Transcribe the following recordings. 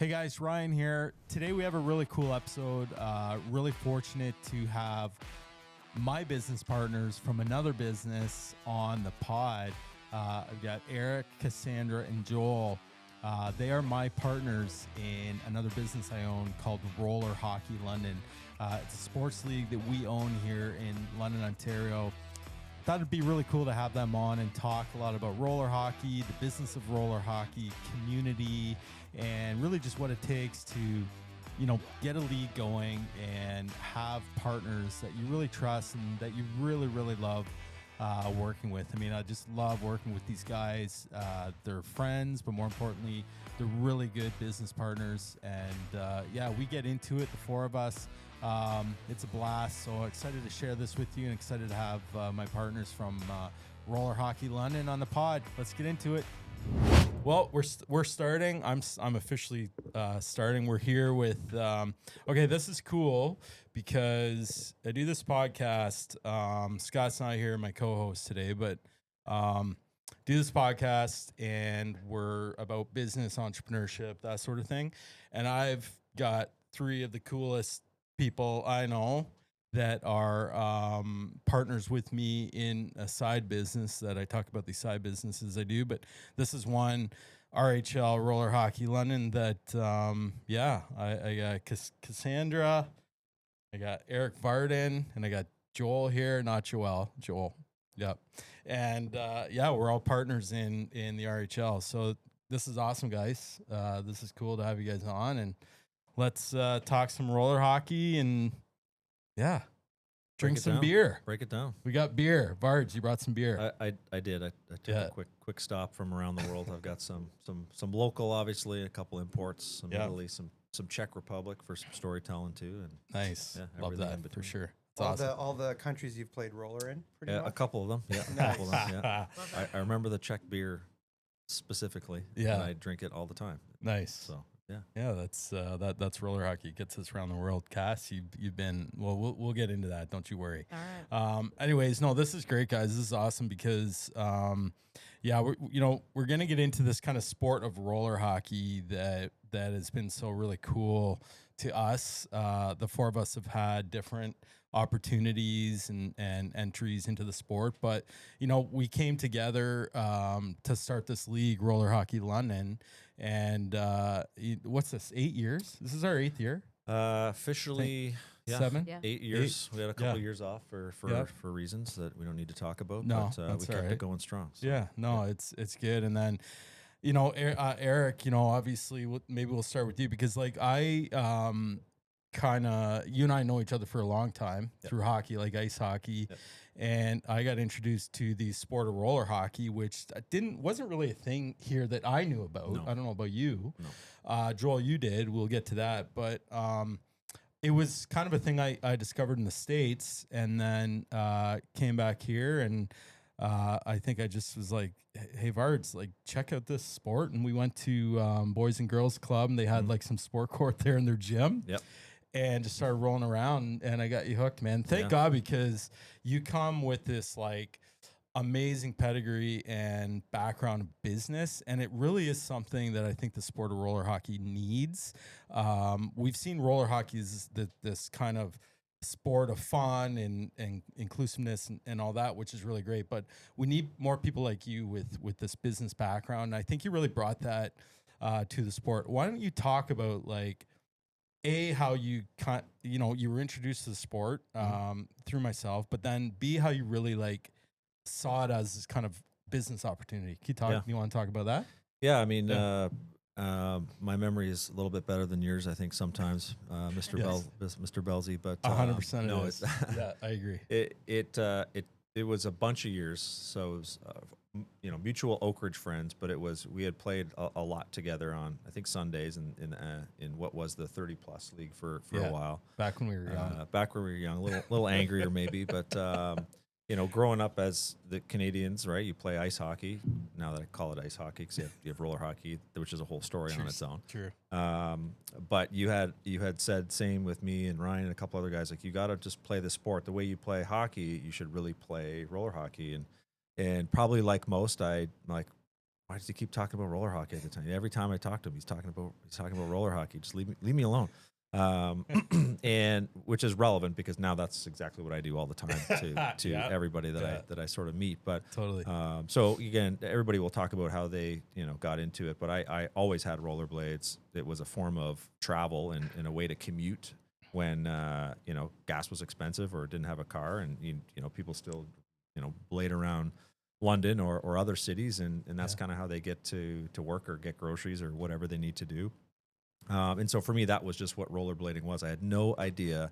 Hey guys, Ryan here. Today we have a really cool episode. Really fortunate to have my business partners from another business on the pod. I've got Eric, Cassandra, and Joel. They are my partners in another business I own called Roller Hockey London. It's a sports league that we own here in London, Ontario. Thought it'd be really cool to have them on and talk a lot about roller hockey, the business of roller hockey, community, and really just what it takes to, get a league going and have partners that you really trust and that you really, really love working with. I mean, I just love working with these guys. They're friends, but more importantly, they're really good business partners. And we get into it, the four of us. It's a blast. So excited to share this with you and excited to have my partners from Roller Hockey London on the pod. Let's get into it. Well, we're starting. I'm officially starting. We're here with this is cool because I do this podcast. Scott's not here, my co-host today, but do this podcast and we're about business, entrepreneurship, that sort of thing. And I've got three of the coolest people I know that are partners with me in a side business that I talk about, these side businesses I do. But this is one, RHL, Roller Hockey London, that, I got Cassandra, I got Eric Varden, and I got Joel here, not Joel. Yep. And, we're all partners in the RHL. So this is awesome, guys. This is cool to have you guys on, and let's talk some roller hockey and drink some beer. Break it down. We got beer. Vards, you brought some beer. I did. I took a quick stop from around the world. I've got some local, obviously, a couple imports, some Italy, some Czech Republic for some storytelling too. And nice. Love that for sure. It's awesome. All the countries you've played roller in? Pretty much? A couple of them. Yeah, nice. A couple of them. Yeah. I remember the Czech beer specifically. Yeah. And I drink it all the time. Nice. So. Yeah, that's roller hockey. It gets us around the world. Cass, you've been we'll get into that. Don't you worry. All right. Anyways, no, this is great, guys. This is awesome because we're gonna get into this kind of sport of roller hockey that has been so really cool to us. The four of us have had different opportunities and entries into the sport, but we came together to start this league, Roller Hockey London. And what's this? 8 years? This is our 8th year. Officially, 7, 8 years. We had a couple of years off for reasons that we don't need to talk about. No, but we kept it going strong. So. It's good. And then, Eric, obviously, maybe we'll start with you because, I kind of, you and I know each other for a long time through hockey, like ice hockey. Yep. And I got introduced to the sport of roller hockey, which wasn't really a thing here that I knew about. No. I don't know about you. No. Joel, you did. We'll get to that. But it was kind of a thing I discovered in the States and then came back here. And I think I just was like, hey, Vards, check out this sport. And we went to Boys and Girls Club, and they had some sport court there in their gym. Yep. And just started rolling around, and I got you hooked, man. Thank God, because you come with this amazing pedigree and background of business, and it really is something that I think the sport of roller hockey needs. We've seen roller hockey as this kind of sport of fun and inclusiveness and all that, which is really great. But we need more people like you with this business background. And I think you really brought that to the sport. Why don't you talk about how you you were introduced to the sport through myself, but then B, how you really saw it as this kind of business opportunity. Can you talk? You want to talk about that? Yeah, I mean, my memory is a little bit better than yours, I think sometimes, Mr. Belzy, but 100% no, it is. Yeah, I agree. It was a bunch of years, so it was mutual Oak Ridge friends, but we had played a lot together on, I think, Sundays in what was the 30+ league for a while. Back when we were young. A little angrier maybe, but growing up as the Canadians, right? You play ice hockey. Now that I call it ice hockey, because you have roller hockey, which is a whole story on its own. True. But you had said, same with me and Ryan and a couple other guys, you got to just play the sport the way you play hockey. You should really play roller hockey, and probably like most, I why does he keep talking about roller hockey at the time? Every time I talk to him, he's talking about roller hockey. Just leave me alone. And which is relevant because now that's exactly what I do all the time to everybody that I sort of meet. But Totally. so again, everybody will talk about how they got into it, but I always had rollerblades. It was a form of travel and a way to commute when gas was expensive or didn't have a car, and people still blade around London or other cities, and that's kind of how they get to work or get groceries or whatever they need to do. And so for me, that was just what rollerblading was. I had no idea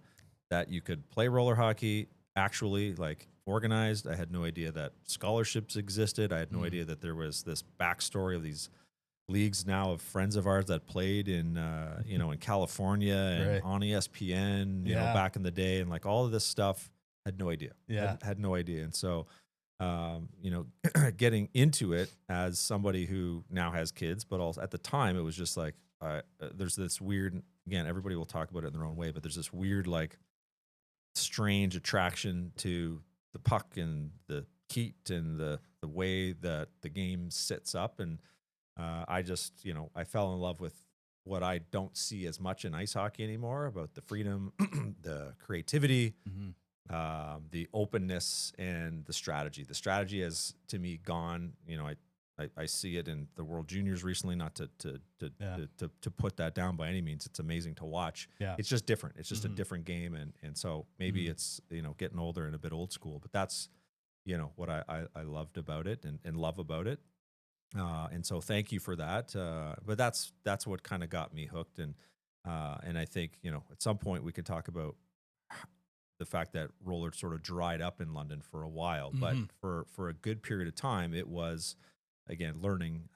that you could play roller hockey actually like organized. I had no idea that scholarships existed. I had no idea that there was this backstory of these leagues now of friends of ours that played in in California and on ESPN, back in the day, and like all of this stuff. Had no idea. Had no idea. And so getting into it as somebody who now has kids, but also at the time it was just like there's this weird, again, everybody will talk about it in their own way, but there's this weird, like, strange attraction to the puck and the heat and the way that the game sits up. And I just, I fell in love with what I don't see as much in ice hockey anymore, about the freedom, the creativity, the openness, and the strategy. The strategy has, to me, gone. I see it in the World Juniors recently. Not to put that down by any means. It's amazing to watch. Yeah. It's just different. It's just a different game, and so maybe it's getting older and a bit old school. But that's what I loved about it and love about it. And so thank you for that. But that's what kind of got me hooked, and I think at some point we could talk about the fact that roller sort of dried up in London for a while, but for a good period of time, it was, again, learning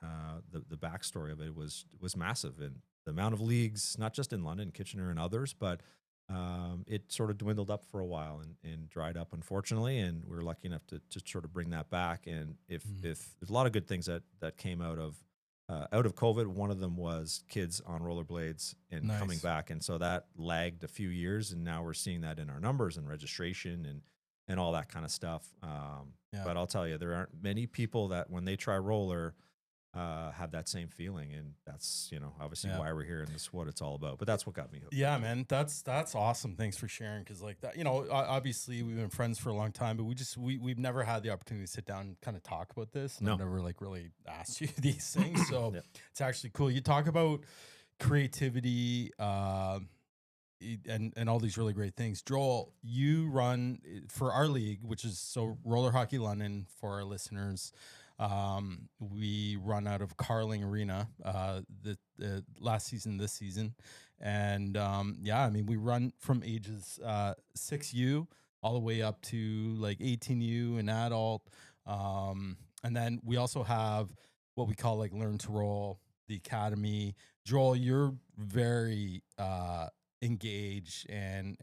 the backstory of it was massive, and the amount of leagues, not just in London, Kitchener and others, but it sort of dwindled up for a while and dried up, unfortunately, and we were lucky enough to sort of bring that back. And if there's a lot of good things that came out of COVID, one of them was kids on rollerblades and coming back, and so that lagged a few years, and now we're seeing that in our numbers and registration and all that kind of stuff. But I'll tell you, there aren't many people that when they try roller have that same feeling, and that's obviously why we're here, and that's what it's all about. But that's what got me hooked. Yeah, man, that's awesome. Thanks for sharing, because like that, obviously we've been friends for a long time, but we've never had the opportunity to sit down and kind of talk about this, and I've never like really asked you these things. So it's actually cool. You talk about creativity and all these really great things. Joel, you run for our league, which is Roller Hockey London for our listeners. We run out of Carling Arena the last season, this season, and I mean, we run from ages 6U all the way up to like 18U and adult, and then we also have what we call like Learn to Roll, the academy. Joel, you're very engaged and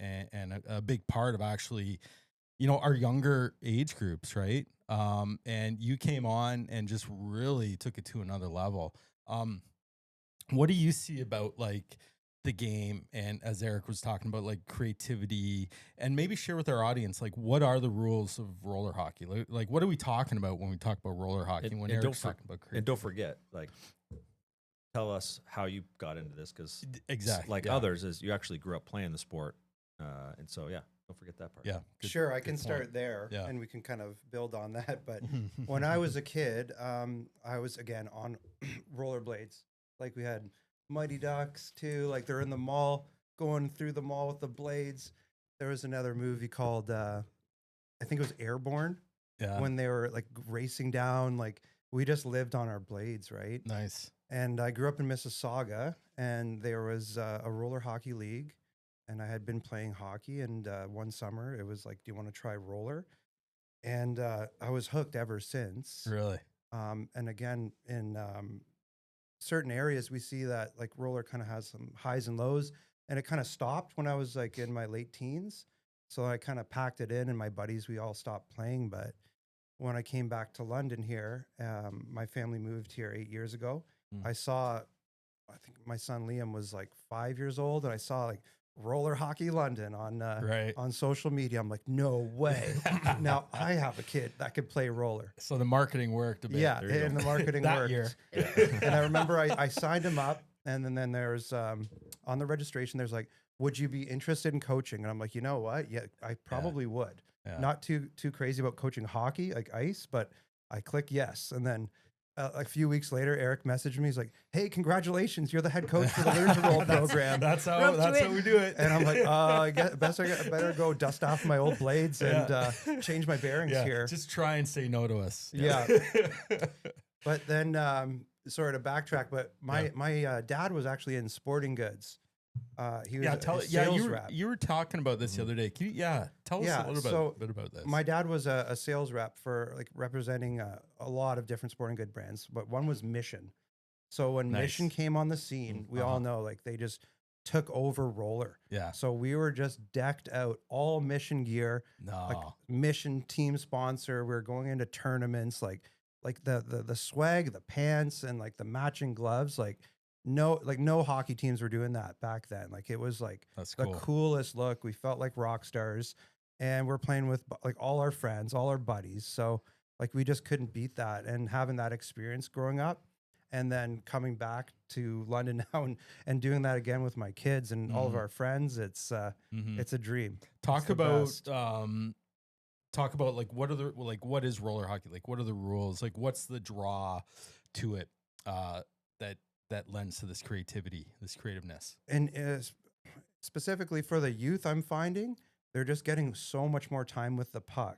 a big part of actually our younger age groups, right? And you came on and just really took it to another level. What do you see about like the game, and as Eric was talking about, like creativity, and maybe share with our audience, like what are the rules of roller hockey? Like what are we talking about when we talk about roller hockey? When Eric's talking about creativity? And don't forget, like, tell us how you got into this, because exactly, like others, is you actually grew up playing the sport, and so don't forget that part. Yeah, sure. I can start there, and we can kind of build on that. But when I was a kid, I was again on rollerblades. Like we had Mighty Ducks too. Like they're in the mall, going through the mall with the blades. There was another movie called I think it was Airborne. Yeah. When they were like racing down, like we just lived on our blades, right? Nice. And I grew up in Mississauga, and there was a roller hockey league. And I had been playing hockey, and one summer it was like, do you want to try roller? And I was hooked ever since. Really? And again, in certain areas, we see that like roller kind of has some highs and lows, and it kind of stopped when I was like in my late teens. So I kind of packed it in, and my buddies, we all stopped playing. But when I came back to London here, my family moved here 8 years ago. I think my son Liam was like 5 years old, and I saw like, Roller Hockey London on Right. on social media. I'm like, no way. Now I have a kid that could play roller. So the marketing worked a bit. Yeah, and the marketing That worked. year. And I remember I signed him up, and then there's on the registration there's like, would you be interested in coaching? And I'm like, you know what? Yeah, I probably would. Yeah. Not too crazy about coaching hockey like ice, but I click yes, and then. A few weeks later, Eric messaged me. He's like, "Hey, congratulations! You're the head coach for the Learn to Roll program." That's how we do it. And I'm like, I better go dust off my old blades and change my bearings here. Just try and say no to us. Yeah. But then, sorry to backtrack, but my dad was actually in sporting goods. He was a sales rep. You were talking about this the other day. Can you, tell us a little bit about this. My dad was a sales rep for like representing a lot of different sporting good brands, but one was Mission. So when Mission came on the scene, we all know like they just took over roller. Yeah. So we were just decked out, all Mission gear, like Mission team sponsor. We were going into tournaments, like the swag, the pants, and like the matching gloves, no hockey teams were doing that back then. Like it was like the coolest look. We felt like rock stars, and we're playing with like all our friends, all our buddies. So like we just couldn't beat that. And having that experience growing up, and then coming back to London now and doing that again with my kids and all of our friends, it's a dream. Talk about like what is roller hockey? Like what are the rules? Like what's the draw to it that lends to this creativity, this creativeness? And specifically for the youth, I'm finding they're just getting so much more time with the puck.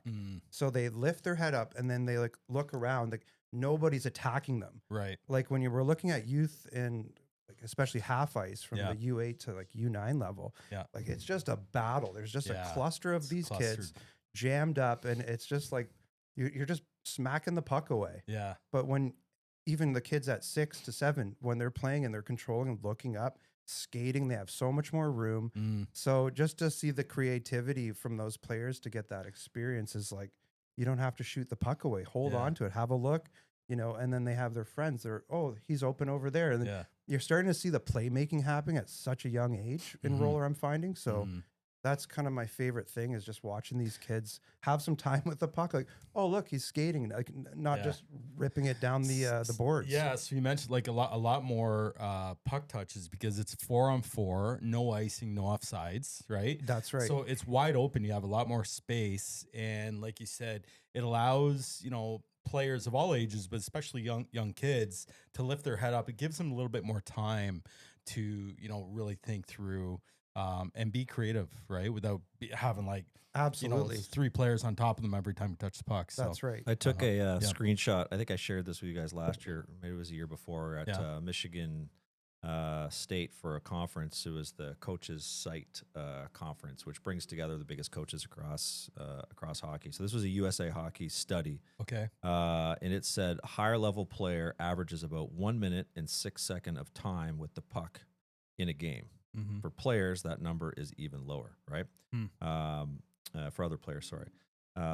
So they lift their head up and then they like look around, like nobody's attacking them. Right. Like when you were looking at youth in like especially half ice from the U8 to like U9 level, like it's just a battle. There's just a cluster of these kids jammed up, and it's just like you're just smacking the puck away. Yeah. But when even the kids at 6 to 7, when they're playing and they're controlling and looking up, skating, they have so much more room. So just to see the creativity from those players to get that experience is like, you don't have to shoot the puck away. Hold on to it. Have a look, and then they have their friends. They're, he's open over there. And then you're starting to see the playmaking happening at such a young age in roller, I'm finding. So that's kind of my favorite thing, is just watching these kids have some time with the puck. Like, oh, look, he's skating, like not just ripping it down the boards. Yeah. So you mentioned like a lot more puck touches because it's 4-on-4, no icing, no offsides, right? That's right. So it's wide open. You have a lot more space, and like you said, it allows players of all ages, but especially young kids, to lift their head up. It gives them a little bit more time to really think through. And be creative, right? Without having like absolutely 3 players on top of them every time you touch the puck. So. That's right. I took a screenshot. I think I shared this with you guys last year. Maybe it was a year before at Michigan State for a conference. It was the Coaches Site conference, which brings together the biggest coaches across hockey. So this was a USA Hockey study. Okay. And it said a higher level player averages about 1 minute and 6 seconds of time with the puck in a game. For players, that number is even lower, right? For other players, sorry.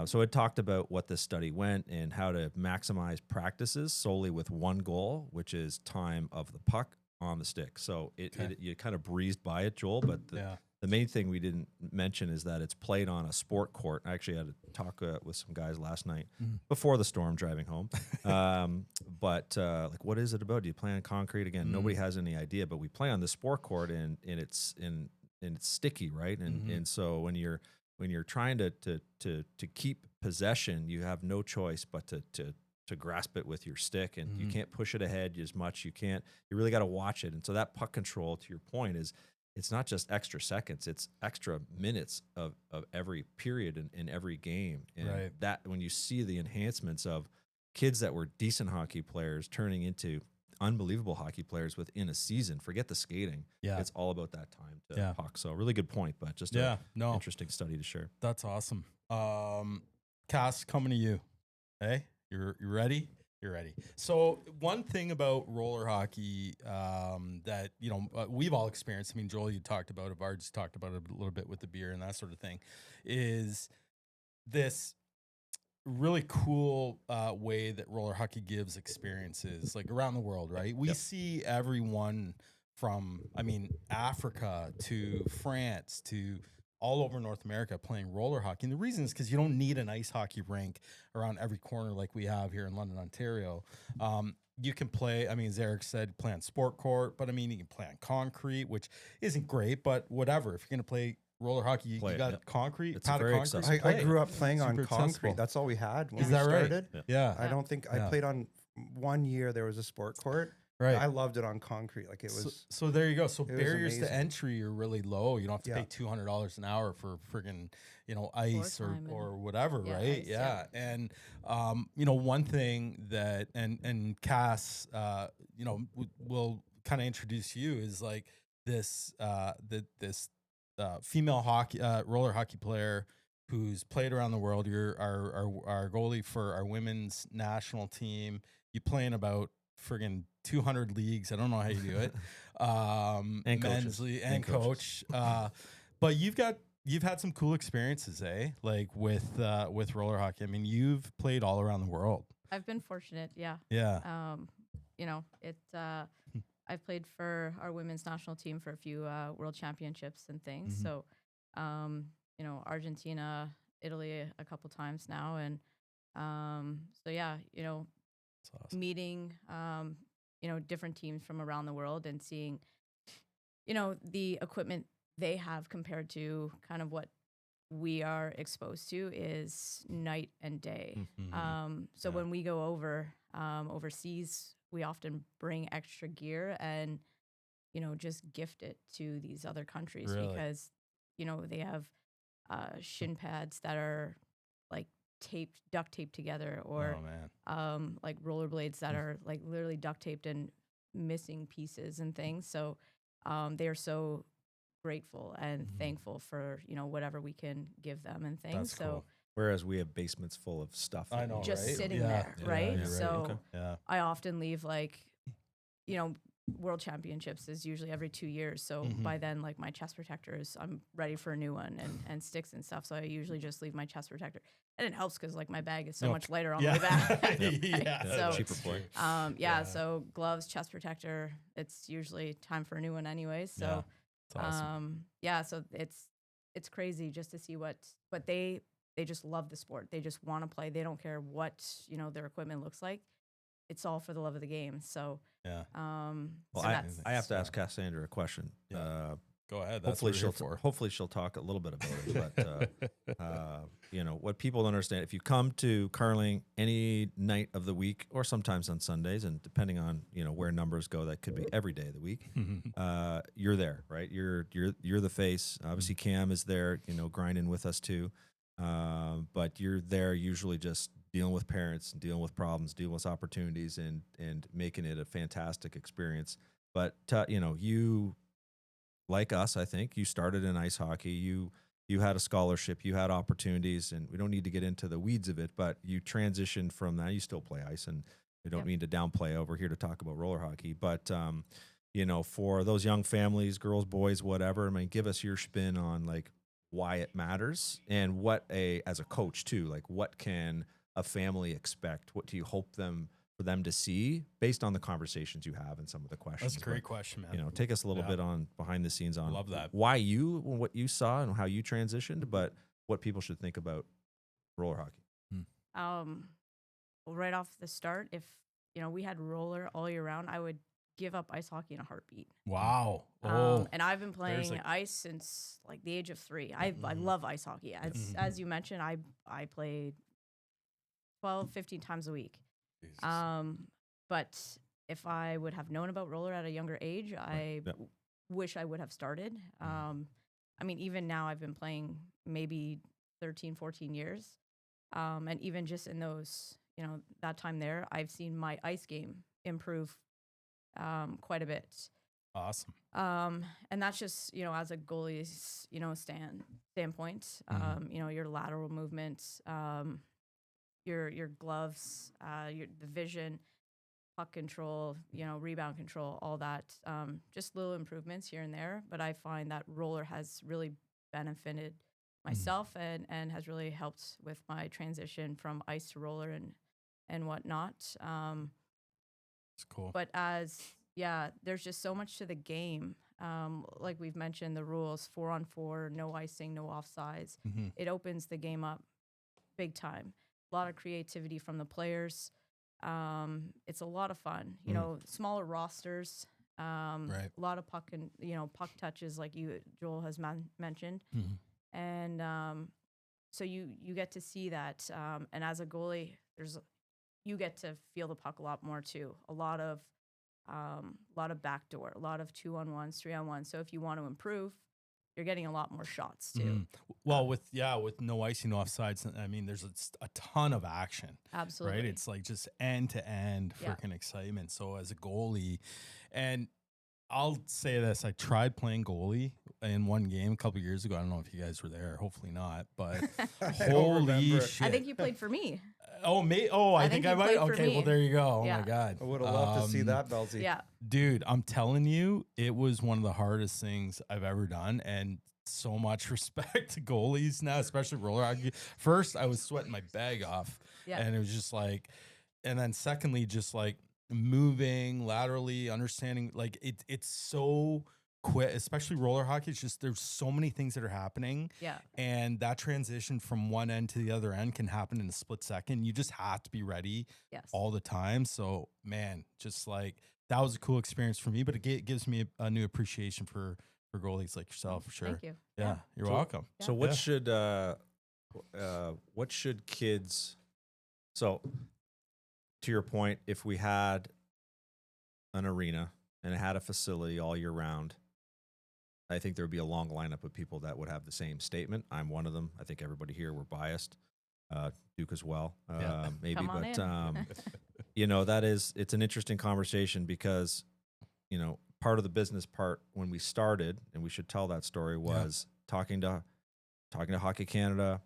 So it talked about what this study went and how to maximize practices solely with one goal, which is time of the puck on the stick. So you kind of breezed by it, Joel, but the main thing we didn't mention is that it's played on a sport court. I actually had to talk with some guys last night before the storm driving home. But like, what is it about? Do you play on concrete again? Nobody has any idea, but we play on the sport court, and it's sticky, right? And so when you're trying to keep possession, you have no choice but to grasp it with your stick, and you can't push it ahead as much. You really got to watch it. And so that puck control, to your point, is it's not just extra seconds, it's extra minutes of every period in every game. And that when you see the enhancements of kids that were decent hockey players turning into unbelievable hockey players within a season, forget the skating. It's all about that time to puck. So really good point, but just interesting study to share. That's awesome. Cass, coming to you. Hey, you ready? You're ready. So one thing about roller hockey that, we've all experienced, I mean, Joel, you talked about it, Vards talked about it a little bit with the beer and that sort of thing, is this really cool way that roller hockey gives experiences like around the world, right? We see everyone from, I mean, Africa to France to all over North America playing roller hockey. And the reason is because you don't need an ice hockey rink around every corner like we have here in London, Ontario. You can play, I mean, as Eric said, play on sport court, but I mean, you can play on concrete, which isn't great, but whatever. If you're going to play roller hockey, you got concrete, it's pad of very concrete. I grew up playing on Super concrete. accessible. That's all we had when Is we that right? started. Yeah. I don't think I played on 1 year. There was a sport court. Right. I loved it on concrete. Like it was. So there you go. So was barriers to amazing. entry are really low. You don't have to pay $200 an hour for friggin', ice or whatever, right? Ice, yeah. And one thing that and Cass, will kind of introduce you is like this this female hockey roller hockey player who's played around the world. You're our goalie for our women's national team. You play in about friggin' 200 leagues. I don't know how you do it. And coaches. And coach. But you've had some cool experiences, eh? Like with roller hockey. I mean, you've played all around the world. I've been fortunate. Yeah. Yeah. I've played for our women's national team for a few world championships and things. Mhm. So, Argentina, Italy a couple times now. And so, yeah, That's awesome. meeting, different teams from around the world and seeing, the equipment they have compared to kind of what we are exposed to is night and day. So when we go overseas, we often bring extra gear and, just gift it to these other countries because, they have shin pads that are like duct taped together or like rollerblades that are like literally duct taped and missing pieces and things. So they are so grateful and thankful for, whatever we can give them and things. That's so cool. Whereas we have basements full of stuff. I know, just right? sitting Yeah. there, Yeah, right? you're right. So Yeah. I often leave like, world championships is usually every 2 years. So by then, like my chest protectors, I'm ready for a new one and sticks and stuff. So I usually just leave my chest protector. And it helps because like my bag is so much lighter on the way back. Yeah. So, cheaper play. so gloves, chest protector, it's usually time for a new one anyway. So, That's awesome. so it's crazy just to see what they just love the sport. They just want to play. They don't care what, their equipment looks like. It's all for the love of the game. So, yeah. Well, I have to ask Cassandra a question. Yeah. Go ahead. That's Hopefully what we're here for. hopefully she'll talk a little bit about it. But what people don't understand, if you come to curling any night of the week or sometimes on Sundays, and depending on where numbers go, that could be every day of the week. You're there, right? You're the face. Obviously, Cam is there, grinding with us too. But you're there usually just dealing with parents, dealing with problems, dealing with opportunities, and making it a fantastic experience. But you, like us, I think you started in ice hockey. You had a scholarship, you had opportunities, and we don't need to get into the weeds of it. But you transitioned from that. You still play ice, and we don't need to downplay. We're here to talk about roller hockey, but for those young families, girls, boys, whatever. I mean, give us your spin on like why it matters and as a coach too, like what can a family expect? What do you hope for them to see based on the conversations you have and some of the questions? That's a great question, man. Take us a little bit on behind the scenes on love that. why what you saw and how you transitioned, but what people should think about roller hockey. Right off the start, if we had roller all year round, I would give up ice hockey in a heartbeat. Wow. And I've been playing ice since like the age of 3. I love ice hockey. As you mentioned, I played 12, 15 times a week. But if I would have known about roller at a younger age, I wish I would have started. I mean, even now I've been playing maybe 13, 14 years. And even just in those, that time there, I've seen my ice game improve quite a bit. Awesome. And that's just, as a goalie's, standpoint, your lateral movements, your gloves, the vision, puck control, rebound control, all that, just little improvements here and there. But I find that roller has really benefited myself and has really helped with my transition from ice to roller and whatnot. It's cool. But as, yeah, there's just so much to the game. Like we've mentioned, the rules 4-on-4, no icing, no offsides. Mhm. It opens the game up big time. A lot of creativity from the players. It's a lot of fun. You know, smaller rosters. Right. A lot of puck and puck touches, like Joel has mentioned, Mhm. and so you get to see that. And as a goalie, you get to feel the puck a lot more too. A lot of backdoor, a lot of 2-on-1s, 3-on-1. So if you want to improve, you're getting a lot more shots too. Mhm. Well, with no icing, no offsides, I mean, there's a ton of action. Absolutely. Right? It's like just end to end Yeah. freaking excitement. So as a goalie, and I'll say this, I tried playing goalie in one game a couple years ago. I don't know if you guys were there. Hopefully not. But don't holy remember. shit! I think you played for me. Oh, me? Oh, I think you I might. played for Okay, well me. there you go. Oh Yeah. my god, I would have loved to see that, Belzy. Yeah. dude. I'm telling you, it was one of the hardest things I've ever done, and so much respect to goalies now, especially roller hockey. First, I was sweating my bag off, Yeah. and it was just like, and then secondly, just like moving laterally, understanding, like it's so quick, especially roller hockey. It's just there's so many things that are happening. Yeah. And that transition from one end to the other end can happen in a split second. You just have to be ready Yes. all the time. So, man, just like that was a cool experience for me, but it gives me a new appreciation for goalies like yourself, for sure. Thank you. Yeah, you're So- welcome. So what should kids? So to your point, if we had an arena and it had a facility all year round, I think there would be a long lineup of people that would have the same statement. I'm one of them. I think everybody here, we're biased. Duke as well, Yeah. maybe, Come on but in. it's an interesting conversation because, part of the business part when we started, and we should tell that story, was talking to Hockey Canada,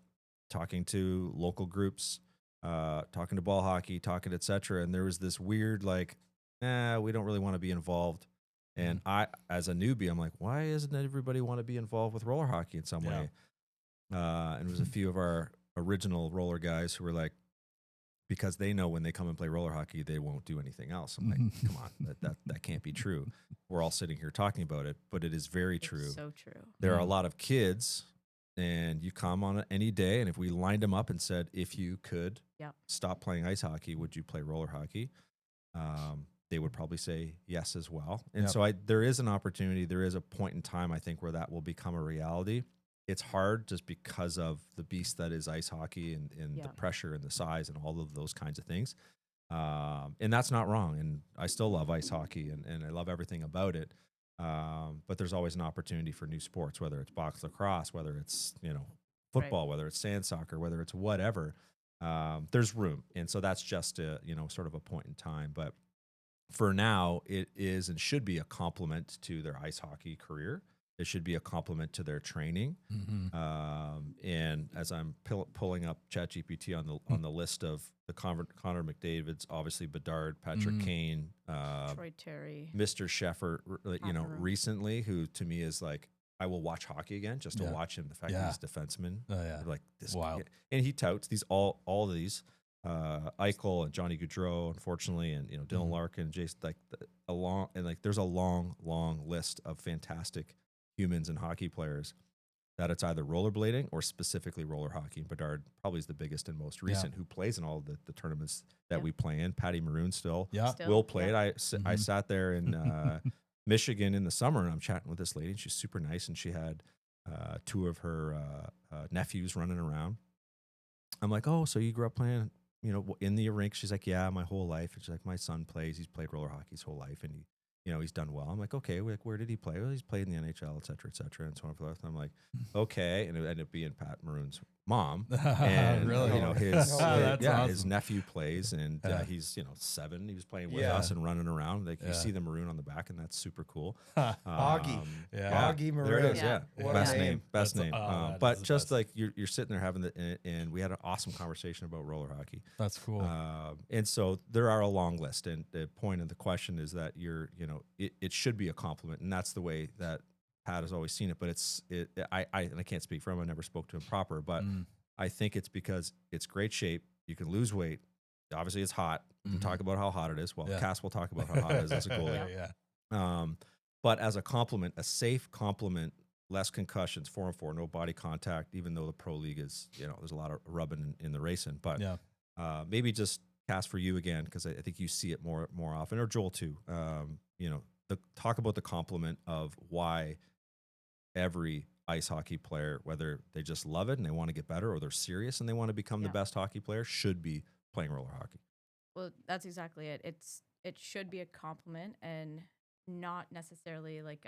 talking to local groups, talking to ball hockey, talking et cetera. And there was this weird like, we don't really want to be involved. And I, as a newbie, I'm like, why doesn't everybody want to be involved with roller hockey in some way? And it was a few of our original roller guys who were like, because they know when they come and play roller hockey, they won't do anything else. I'm like, come on, that can't be true. We're all sitting here talking about it, but it is very true. It's so true. There are a lot of kids, and you come on any day, and if we lined them up and said, if you could stop playing ice hockey, would you play roller hockey? They would probably say yes as well. And so there is an opportunity. There is a point in time, I think, where that will become a reality. It's hard just because of the beast that is ice hockey and the pressure and the size and all of those kinds of things. And that's not wrong. And I still love ice hockey and I love everything about it. But there's always an opportunity for new sports, whether it's box lacrosse, whether it's, football, whether it's sand soccer, whether it's whatever. There's room. And so that's just sort of a point in time. But for now, it is and should be a complement to their ice hockey career. It should be a complement to their training. And as I'm pulling up ChatGPT on the list of the Connor McDavid's, obviously Bedard, Patrick Kane, Troy Terry, Mr. Sheffer, recently, who to me is like, I will watch hockey again just to watch him. The fact that he's a defenseman, like this, wild. And he touts these all of these. Eichel and Johnny Gaudreau, unfortunately, and Dylan Larkin, Jason, there's a long list of fantastic humans and hockey players that it's either rollerblading or specifically roller hockey. And Bedard probably is the biggest and most recent who plays in all the tournaments that we play in. Patty Maroon still will play it. I sat there in Michigan in the summer and I'm chatting with this lady and she's super nice and she had two of her nephews running around. I'm like, oh, so you grew up playing in the rink? She's like, yeah, my whole life. And she's like, my son he's played roller hockey his whole life and he's done well. I'm like, okay, where did he play? Well, he's played in the NHL, et cetera, and so on and so forth. And I'm like, okay. And it ended up being Pat Maroon's mom. And, really? His awesome. his nephew plays and he's, 7. He was playing with us and running around. Like you see the maroon on the back and that's super cool. Augie. Augie Maroon. There it is. Yeah. What Best a name. Best That's- name. that But is the just best. like you're sitting there having and we had an awesome conversation about roller hockey. That's cool. And so there are a long list. And the point of the question is that it should be a compliment. And that's the way that Pat has always seen it. But I can't speak for him. I never spoke to him proper. But I think it's because it's great shape. You can lose weight. Obviously, it's hot. We can talk about how hot it is. Well, Cass will talk about how hot it is as a goalie. But as a complement, a safe complement, less concussions, 4-on-4, no body contact, even though the pro league is, there's a lot of rubbing in the racing. But maybe just Cass for you again, because I think you see it more often, or Joel too. Talk about the complement of why every ice hockey player, whether they just love it and they want to get better, or they're serious and they want to become the best hockey player, should be playing roller hockey. Well, that's exactly it. It should be a complement and not necessarily like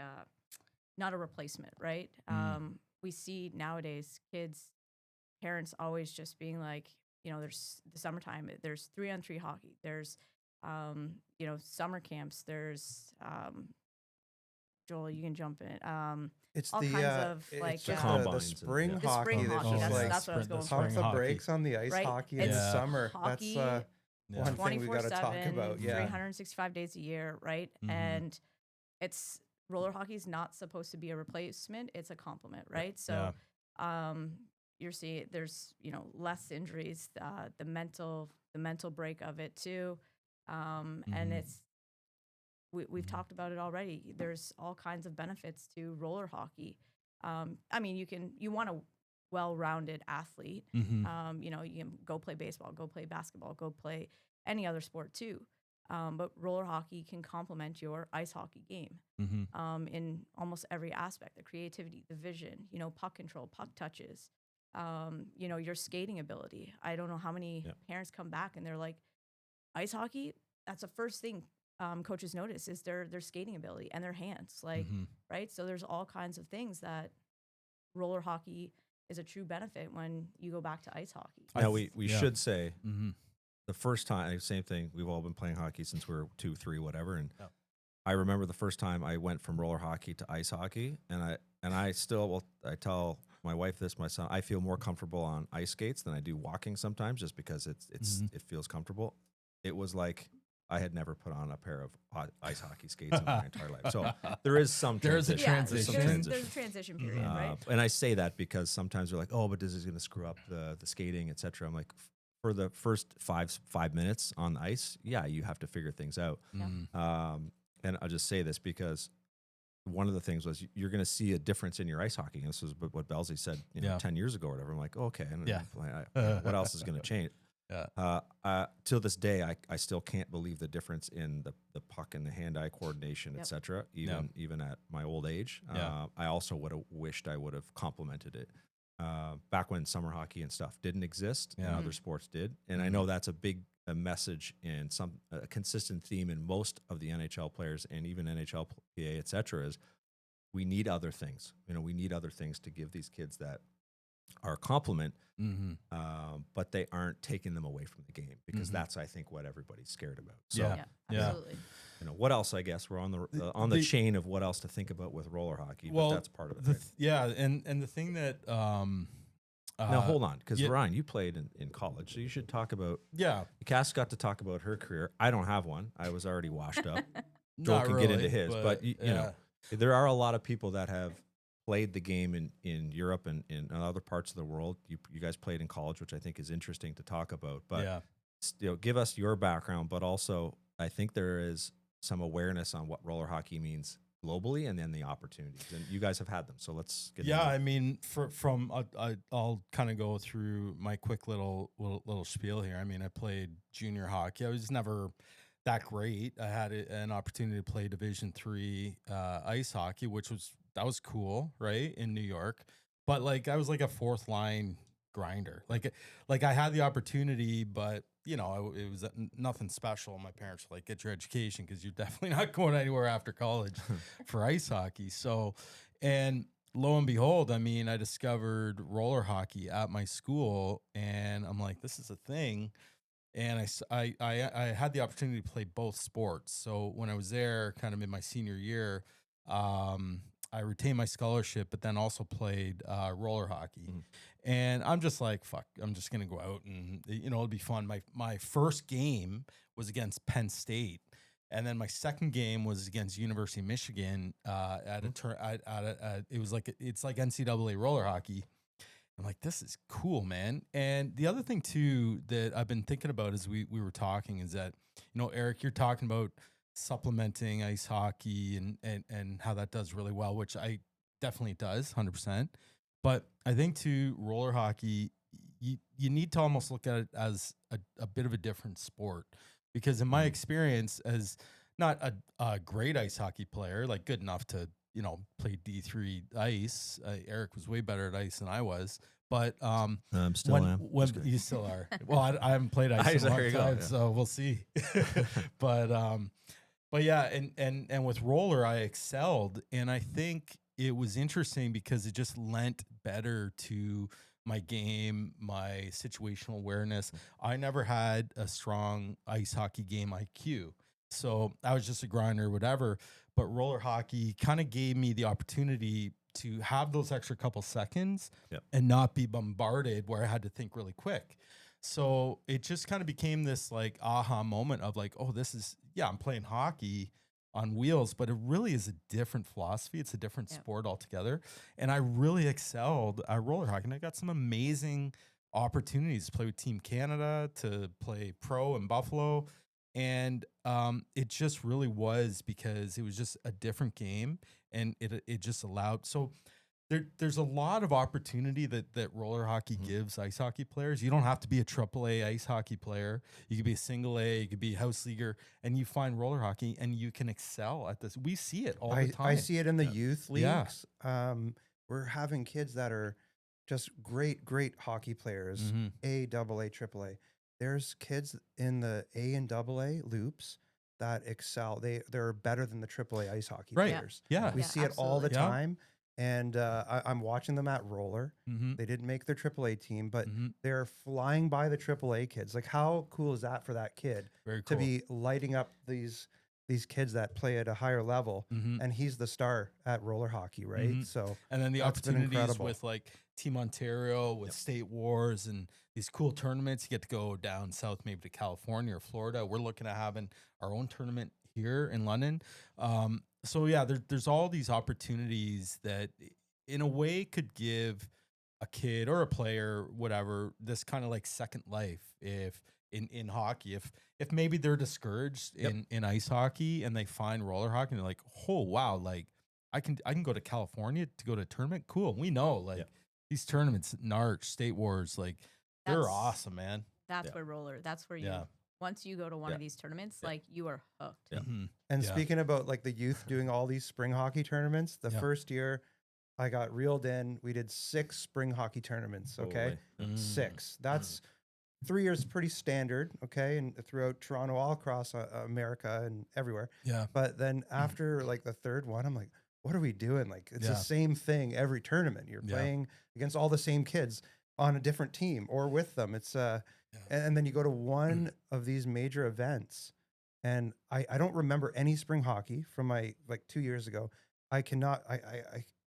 not a replacement, right? We see nowadays parents always just being like, there's the summertime, there's 3-on-3 hockey, there's summer camps, there's Joel, you can jump in. It's all the kinds of it's like just the combines spring and- the hockey. spring That's hockey. just like That's what I was going pump for. the brakes on the ice Right? hockey in It's the summer. hockey, That's one thing we got to talk 24/7, about. Yeah, 365 days a year, right? And it's roller hockey is not supposed to be a replacement; it's a complement, right? So, you're seeing there's less injuries, the mental break of it too, and we've talked about it already. There's all kinds of benefits to roller hockey. I mean, you want a well-rounded athlete. You can go play baseball, go play basketball, go play any other sport too. But roller hockey can complement your ice hockey game in almost every aspect: the creativity, the vision, puck control, puck touches, your skating ability. I don't know how many parents come back and they're like, ice hockey, that's the first thing coaches notice is their skating ability and their hands, right? So there's all kinds of things that roller hockey is a true benefit when you go back to ice hockey. Now we should say the first time, same thing. We've all been playing hockey since we were 2, 3, whatever. And I remember the first time I went from roller hockey to ice hockey, and I tell my wife this, my son, I feel more comfortable on ice skates than I do walking sometimes, just because it feels comfortable. It was like I had never put on a pair of ice hockey skates in my entire life. So there is some transition. There's a transition period, right? And I say that because sometimes they're like, oh, but this is going to screw up the skating, et cetera. I'm like, for the first 5 minutes on the ice, you have to figure things out. And I'll just say this because one of the things was you're going to see a difference in your ice hockey. And this was what Belzy said 10 years ago or whatever. I'm like, okay. And what else is going to change? Till this day, I still can't believe the difference in the puck and the hand-eye coordination, et cetera, even at my old age. I also would have wished I would have complemented it back when summer hockey and stuff didn't exist and other sports did. And I know that's a message and a consistent theme in most of the NHL players and even NHL PA, et cetera, is we need other things. We need other things to give these kids that are a complement, but they aren't taking them away from the game, because that's, I think, what everybody's scared about. So, absolutely. What else? I guess we're on the chain of what else to think about with roller hockey. Well, but that's part of it. Right? And the thing that now hold on, because Ryan, you played in college, so you should talk about. Cass got to talk about her career. I don't have one. I was already washed up. Joel can get into his, but you know, there are a lot of people that have played the game in Europe and in other parts of the world. You guys played in college, which I think is interesting to talk about. But give us your background, but also I think there is some awareness on what roller hockey means globally, and then the opportunities. And you guys have had them, so let's get. I mean, I'll kind of go through my quick little spiel here. I mean, I played junior hockey. I was never that great. I had an opportunity to play Division III ice hockey, which was cool, right, in New York. But like I was like a fourth line grinder. Like I had the opportunity, but it was nothing special. My parents were like, get your education, because you're definitely not going anywhere after college for ice hockey. So, and lo and behold, I mean, I discovered roller hockey at my school, and I'm like, this is a thing. And I had the opportunity to play both sports. So when I was there, kind of in my senior year, I retained my scholarship, but then also played roller hockey. And I'm just like, fuck, I'm just going to go out and, it'll be fun. My first game was against Penn State. And then my second game was against University of Michigan it's like NCAA roller hockey. I'm like, this is cool, man. And the other thing too that I've been thinking about as we were talking is that, Eric, you're talking about supplementing ice hockey and how that does really well, which I definitely does 100%. But I think to roller hockey, you need to almost look at it as a bit of a different sport, because in my experience as not a great ice hockey player, like good enough to, play D3 ice. Eric was way better at ice than I was. But still am. When you still are. Well, I haven't played ice in a long time, so we'll see. But yeah, and with roller, I excelled, and I think it was interesting because it just lent better to my game, my situational awareness. I never had a strong ice hockey game IQ, so I was just a grinder, whatever. But roller hockey kind of gave me the opportunity to have those extra couple seconds and not be bombarded where I had to think really quick. So it just kind of became this like aha moment of like, oh, this is, I'm playing hockey on wheels, but it really is a different philosophy. It's a different sport altogether. And I really excelled at roller hockey. And I got some amazing opportunities to play with Team Canada, to play pro in Buffalo. And it just really was because it was just a different game, and it just allowed. So there's a lot of opportunity that roller hockey gives ice hockey players. You don't have to be a AAA ice hockey player. You could be a single A, you could be a house leaguer, and you find roller hockey and you can excel at this. We see it all the time. I see it in the youth leagues. We're having kids that are just great hockey players, A, AA, AAA. There's kids in the A and AA loops that excel. They're better than the AAA ice hockey players. Yeah. We see it all the time. And I'm watching them at roller. They didn't make their AAA team, but they're flying by the AAA kids. Like, how cool is that for that kid to be lighting up these kids that play at a higher level, and he's the star at roller hockey, right? So, and then the opportunities with like Team Ontario, with State Wars and these cool tournaments. You get to go down south, maybe to California or Florida. We're looking at having our own tournament here in London. So yeah, there's all these opportunities that in a way could give a kid or a player, whatever, this kind of like second life if in hockey, if maybe they're discouraged in ice hockey and they find roller hockey and they're like, oh wow, like I can go to California to go to a tournament. Cool. We know like these tournaments, NARC, State Wars, like they're awesome, man. That's where roller, that's where you once you go to one of these tournaments, like you are hooked. And speaking about like the youth doing all these spring hockey tournaments, the first year I got reeled in, we did 6 spring hockey tournaments. Okay. 6. That's 3 years pretty standard. Okay. And throughout Toronto, all across America and everywhere. Yeah. But then after like the third one, I'm like, what are we doing? Like it's the same thing every tournament. You're playing against all the same kids on a different team or with them. It's and then you go to one of these major events, and I don't remember any spring hockey from my like 2 years ago. I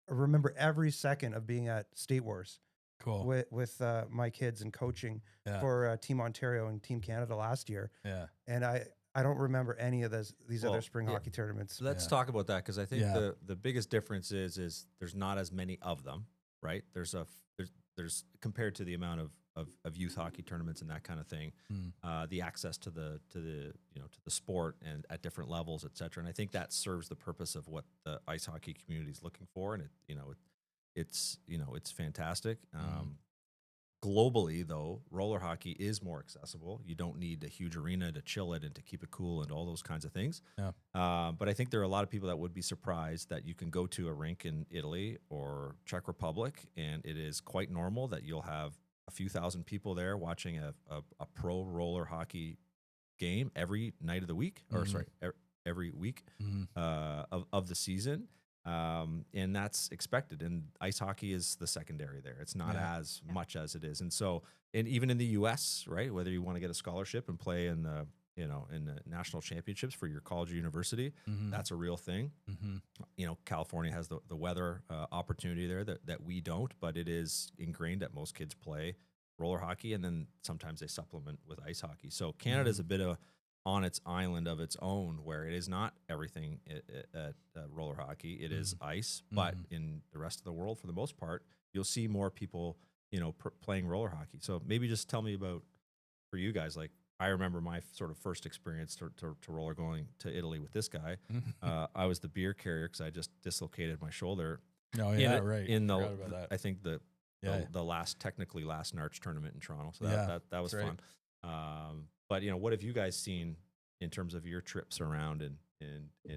remember every second of being at State Wars. Cool. With my kids and coaching for Team Ontario and Team Canada last year. Yeah. And I don't remember any of these other spring hockey tournaments. Let's talk about that, because I think the biggest difference is there's not as many of them, right? There's compared to the amount of youth hockey tournaments and that kind of thing, the access to the sport and at different levels, et cetera. And I think that serves the purpose of what the ice hockey community is looking for. And it's fantastic. Globally, though, roller hockey is more accessible. You don't need a huge arena to chill it and to keep it cool and all those kinds of things. Yeah. But I think there are a lot of people that would be surprised that you can go to a rink in Italy or Czech Republic, and it is quite normal that you'll have a few thousand people there watching a pro roller hockey game every night of the week, or every week of the season. And that's expected. And ice hockey is the secondary there. It's not as much as it is. And so, and even in the US, right, whether you want to get a scholarship and play in the national championships for your college or university, that's a real thing. California has the weather opportunity there that we don't, but it is ingrained that most kids play roller hockey, and then sometimes they supplement with ice hockey. So Canada is a bit of on its island of its own, where it is not everything at roller hockey. It is ice, but in the rest of the world, for the most part, you'll see more people, playing roller hockey. So maybe just tell me about, for you guys, like, I remember my sort of first experience to roller going to Italy with this guy. I was the beer carrier because I just dislocated my shoulder. Oh in yeah, it- right. In Forgot about that. I think the technically last Narch tournament in Toronto. So that was right. fun. But what have you guys seen in terms of your trips around and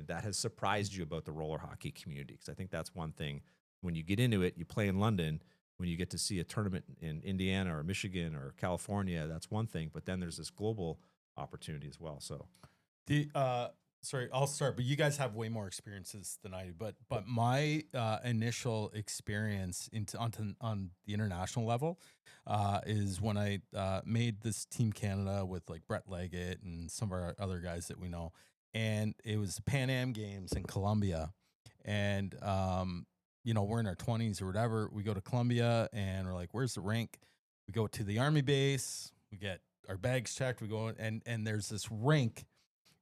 that has surprised you about the roller hockey community? Because I think that's one thing. When you get into it, you play in London. When you get to see a tournament in Indiana or Michigan or California, that's one thing. But then there's this global opportunity as well. So Sorry, I'll start, but you guys have way more experiences than I do. But my initial experience on the international level is when I made this Team Canada with like Brett Leggett and some of our other guys that we know, and it was the Pan Am Games in Colombia, and we're in our 20s or whatever. We go to Colombia and we're like, "Where's the rink?" We go to the Army base. We get our bags checked. We go and there's this rink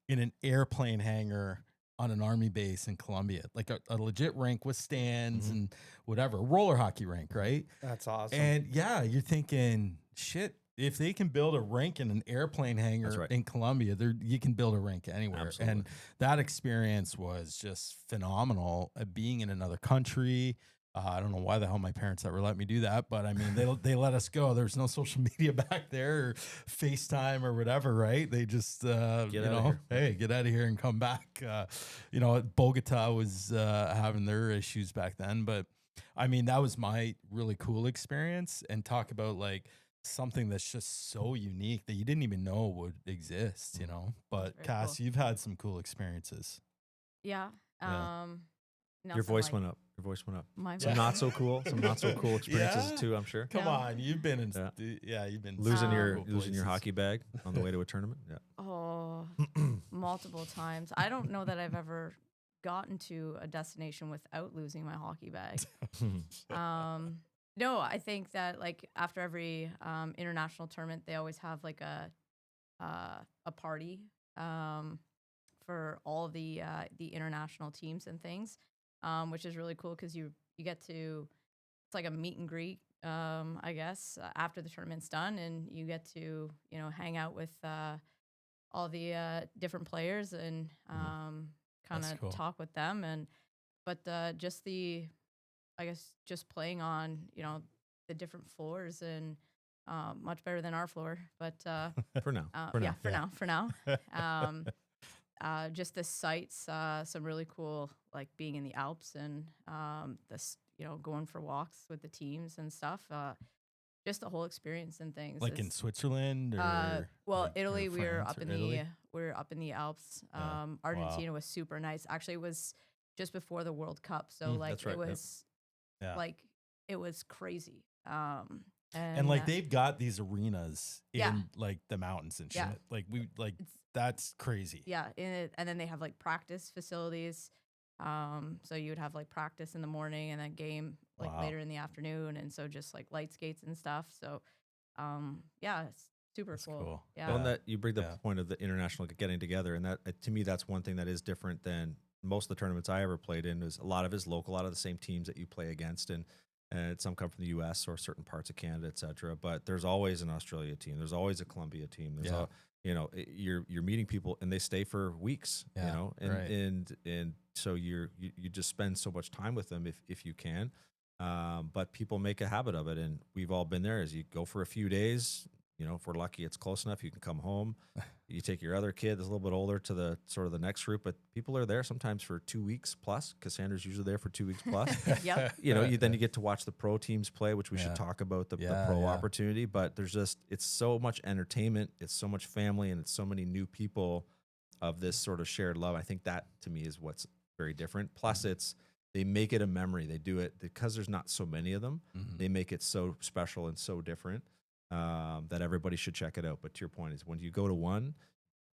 in an airplane hangar on an Army base in Colombia, like a legit rink with stands and whatever, roller hockey rink, right? That's awesome. And yeah, you're thinking, shit, if they can build a rink in an airplane hangar in Colombia, you can build a rink anywhere. Absolutely. And that experience was just phenomenal. Being in another country. I don't know why the hell my parents ever let me do that, but I mean, they let us go. There's no social media back there or FaceTime or whatever, right? They just, hey, get out of here and come back. Bogota was having their issues back then, but I mean, that was my really cool experience. And talk about like something that's just so unique that you didn't even know would exist, But Cass, you've had some cool experiences. Yeah. Your voice went up. Your voice went up. My Some voice. not so cool experiences too, I'm sure. Come on, you've been in. You've been Losing your places. hockey bag on the way to a tournament. Yeah. Oh, multiple times. I don't know that I've ever gotten to a destination without losing my hockey bag. No, I think that like after every international tournament, they always have like a party for all the international teams and things, which is really cool because you get to, it's like a meet and greet, I guess, after the tournament's done, and you get to hang out with all the different players and kind of talk with them, but just just playing on the different floors and much better than our floor, but for now, for now. Just the sights, some really cool, like being in the Alps and going for walks with the teams and stuff. Just the whole experience and things. Like in Switzerland, or Italy. We were up in Italy? the Alps. Argentina was super nice. Actually, it was just before the World Cup, so like it was like it was crazy. And like they've got these arenas in like the mountains and shit. Like that's crazy. Yeah, and then they have like practice facilities. So you would have like practice in the morning and then game like later in the afternoon, and so just like light skates and stuff. So it's super cool. Yeah. Well, and that you bring the point of the international getting together, and that to me that's one thing that is different than most of the tournaments I ever played in. Is a lot of it is local, a lot of the same teams that you play against, and some come from the U.S. or certain parts of Canada, et cetera. But there's always an Australia team. There's always a Colombia team. There's you're meeting people and they stay for weeks, and so you just spend so much time with them if you can. But people make a habit of it, and we've all been there. As you go for a few days, if we're lucky, it's close enough, you can come home. You take your other kid that's a little bit older to the sort of the next group, but people are there sometimes for 2 weeks plus. Cassandra's usually there for 2 weeks plus. Yep. Then you get to watch the pro teams play, which we should talk about the pro opportunity. But it's so much entertainment, it's so much family, and it's so many new people of this sort of shared love. I think that to me is what's very different. Plus, they make it a memory. They do it because there's not so many of them. They make it so special and so different. That everybody should check it out. But to your point is when you go to one,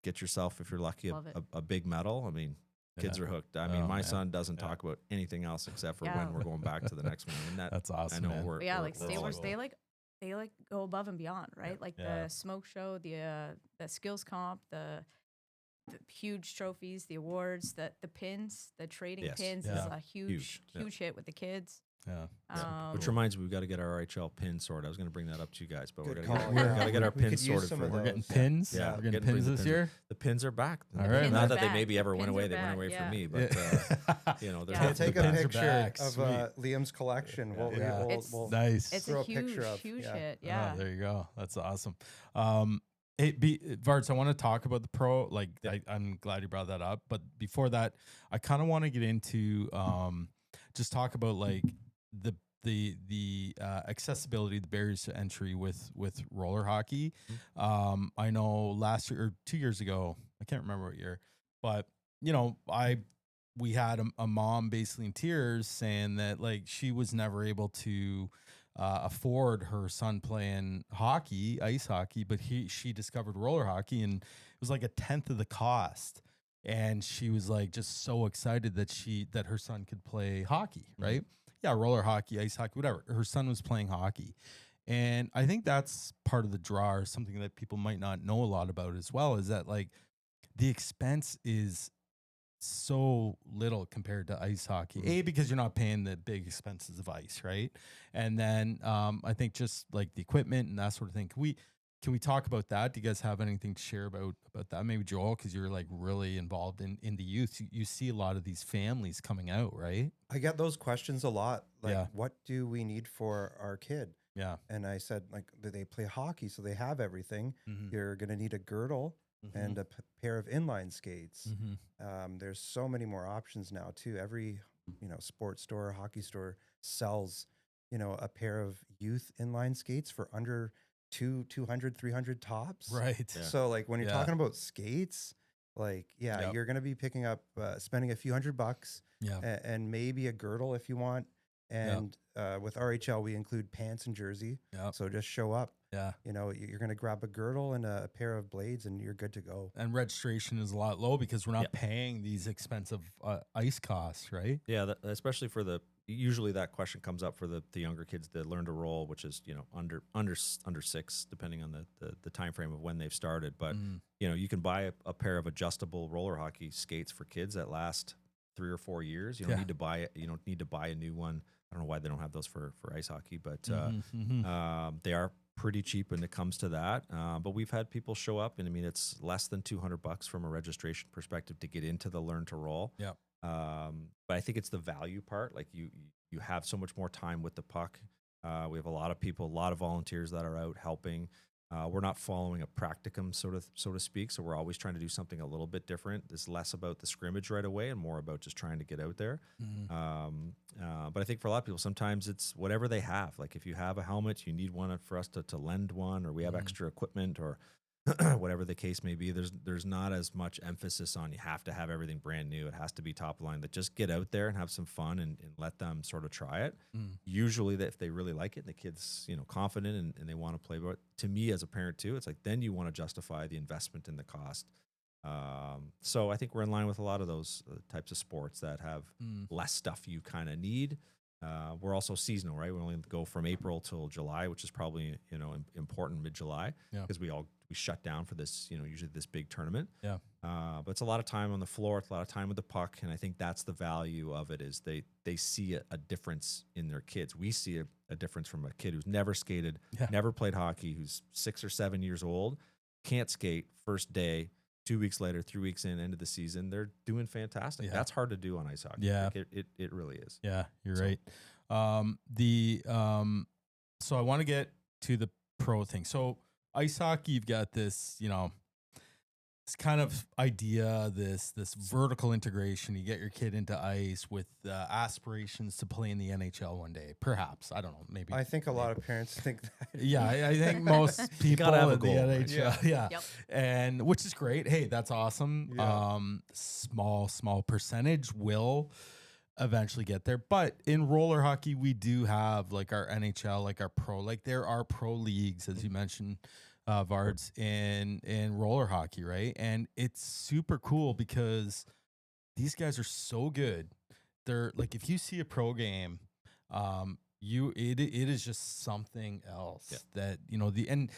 get yourself, if you're lucky, a big medal. I mean, kids are hooked. I mean, my son doesn't talk about anything else except for when we're going back to the next one. And that's awesome. I know they go above and beyond, right? Like the smoke show, the skills comp, the the huge trophies, the awards, the pins, the trading Yes. pins Yeah. is a huge hit with the kids. Yeah. Which reminds me, we've got to get our RHL pin sorted. I was going to bring that up to you guys, but Good we're call, going yeah. to get our We could pins use sorted some for of We're those. getting pins. Yeah, We're getting bring pins the this pins. year. The pins are back. All right. Pins Not are that they back. maybe ever The went pins away. are They went back, away yeah. from me, but Yeah. there's Yeah. We'll lots take the a pins are picture back. of Sweet. Liam's collection. We'll, Yeah. we'll Nice. It's throw a a picture of- huge yeah. hit. Oh, Yeah. there you go. That's awesome. Varts, I want to talk about the pro. Like, Yeah. I'm glad you brought that up. But before that, I kind of want to get into just talk about like the accessibility, the barriers to entry with roller hockey. I know last year or 2 years ago, I can't remember what year, but we had a mom basically in tears saying that like she was never able to afford her son playing hockey, ice hockey, but she discovered roller hockey and it was like 1/10 of the cost. And she was like just so excited that her son could play hockey, right? Yeah, roller hockey, ice hockey, whatever. Her son was playing hockey. And I think that's part of the draw, or something that people might not know a lot about as well, is that like the expense is so little compared to ice hockey. A, because you're not paying the big expenses of ice, right? And then I think just like the equipment and that sort of thing. Can we talk about that? Do you guys have anything to share about that? Maybe Joel, because you're like really involved in the youth. You see a lot of these families coming out, right? I get those questions a lot. Like, Yeah. what do we need for our kid? Yeah. And I said, like, they play hockey, so they have everything. Mhm. You're going to need a girdle and a pair of inline skates. There's so many more options now too. Every sports store, hockey store sells a pair of youth inline skates for under 200, 300 tops. Right. Yeah. So like when you're Yeah. talking about skates, like Yep. you're going to be picking up spending a few $100 Yeah. and maybe a girdle if you want. And with RHL we include pants and jersey. Yep. So just show up. Yeah. You're going to grab a girdle and a pair of blades and you're good to go. And registration is a lot low because we're not paying these expensive ice costs, right? Yeah, especially for usually that question comes up for the younger kids that learn to roll, which is under 6, depending on the time frame of when they've started. But you can buy a pair of adjustable roller hockey skates for kids that last 3 or 4 years. You don't need to buy it. You don't need to buy a new one. I don't know why they don't have those for ice hockey, but they are pretty cheap when it comes to that. But we've had people show up, and I mean it's less than $200 from a registration perspective to get into the learn to roll. Yeah. But I think it's the value part. Like you have so much more time with the puck. We have a lot of people, a lot of volunteers that are out helping. We're not following a practicum, so to speak. So we're always trying to do something a little bit different. It's less about the scrimmage right away and more about just trying to get out there. But I think for a lot of people, sometimes it's whatever they have. Like if you have a helmet, you need one for us to lend one, or we have extra equipment, or whatever the case may be. There's not as much emphasis on you have to have everything brand new. It has to be top line. That just get out there and have some fun and let them sort of try it. Usually, if they really like it and the kid's confident and they want to play. But to me as a parent too, it's like then you want to justify the investment and the cost. So I think we're in line with a lot of those types of sports that have less stuff you kind of need. We're also seasonal, right? We only go from April till July, which is probably important mid-July because we shut down for this usually this big tournament. Yeah. But it's a lot of time on the floor, it's a lot of time with the puck, and I think that's the value of it is they see a difference in their kids. We see a difference from a kid who's never skated, never played hockey, who's 6 or 7 years old, can't skate first day. 2 weeks later, 3 weeks in, end of the season, they're doing fantastic. Yeah. That's hard to do on ice hockey. Yeah, like it really is. Yeah, you're right. So I want to get to the pro thing. So ice hockey, you've got this, this kind of idea, this vertical integration. You get your kid into ice with aspirations to play in the NHL one day. Perhaps, I don't know. Maybe I think a lot of parents think that. Yeah, I think most people have a in the goal, right? NHL, yeah. Yep. And which is great. Hey, that's awesome. Yeah. Small percentage will eventually get there. But in roller hockey, we do have like our NHL, like our pro, like there are pro leagues, as you mentioned, Vards, in roller hockey, right? And it's super cool because these guys are so good. They're like, if you see a pro game, it is just something else that and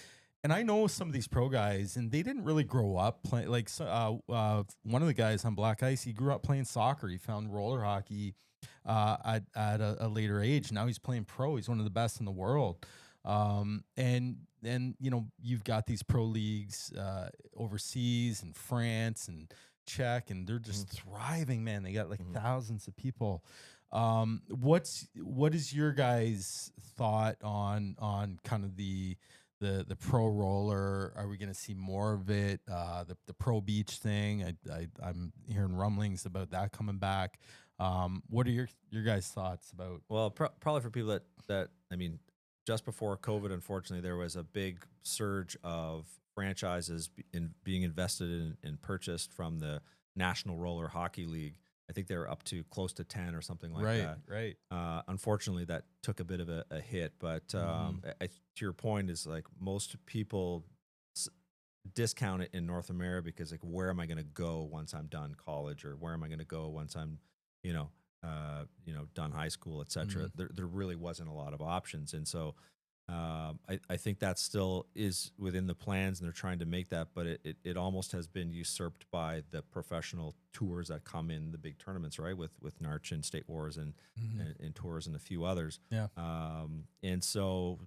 And I know some of these pro guys, and they didn't really grow up playing. Like one of the guys on Black Ice, he grew up playing soccer. He found roller hockey at a later age. Now he's playing pro. He's one of the best in the world. And you've got these pro leagues overseas in France and Czech, and they're just thriving, man. They got like thousands of people. What is your guys' thought on kind of the pro roller? Are we going to see more of it? The pro beach thing. I'm hearing rumblings about that coming back. What are your guys' thoughts about? Well, probably for people that I mean, just before COVID, unfortunately, there was a big surge of franchises being invested in and purchased from the National Roller Hockey League. I think they were up to close to 10 or something like that. Right. Unfortunately, that took a bit of a hit. But to your point, is like most people discount it in North America because like, where am I going to go once I'm done college, or where am I going to go once I'm, done high school, et cetera. There really wasn't a lot of options. And so I think that still is within the plans, and they're trying to make that, but it almost has been usurped by the professional tours that come in the big tournaments, right? With NARCH and State Wars and tours and a few others. Yeah. And so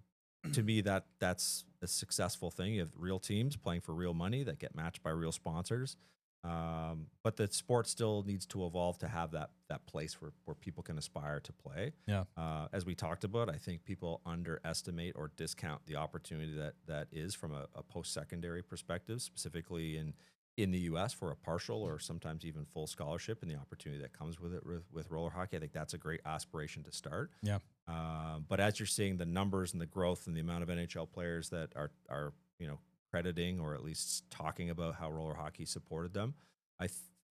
to me, that's a successful thing. You have real teams playing for real money that get matched by real sponsors. But the sport still needs to evolve to have that place where people can aspire to play. Yeah. As we talked about, I think people underestimate or discount the opportunity that is from a post-secondary perspective, specifically in the U.S. for a partial or sometimes even full scholarship, and the opportunity that comes with it with roller hockey. I think that's a great aspiration to start. Yeah. But as you're seeing the numbers and the growth and the amount of NHL players that are crediting or at least talking about how roller hockey supported them,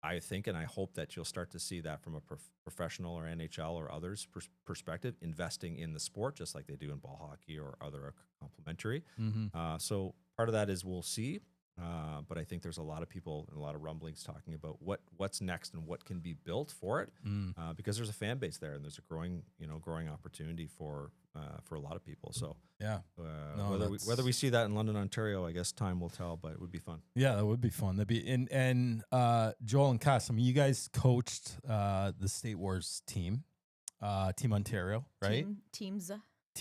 I think and I hope that you'll start to see that from a professional or NHL or others perspective, investing in the sport just like they do in ball hockey or other complementary. So part of that is we'll see, but I think there's a lot of people and a lot of rumblings talking about what's next and what can be built for it, because there's a fan base there and there's a growing opportunity for a lot of people. So yeah, whether we see that in London, Ontario, I guess time will tell, but it would be fun. Yeah, that would be fun. That'd be and Joel and Cass, I mean, you guys coached the State Wars team, Team Ontario, right? Teams.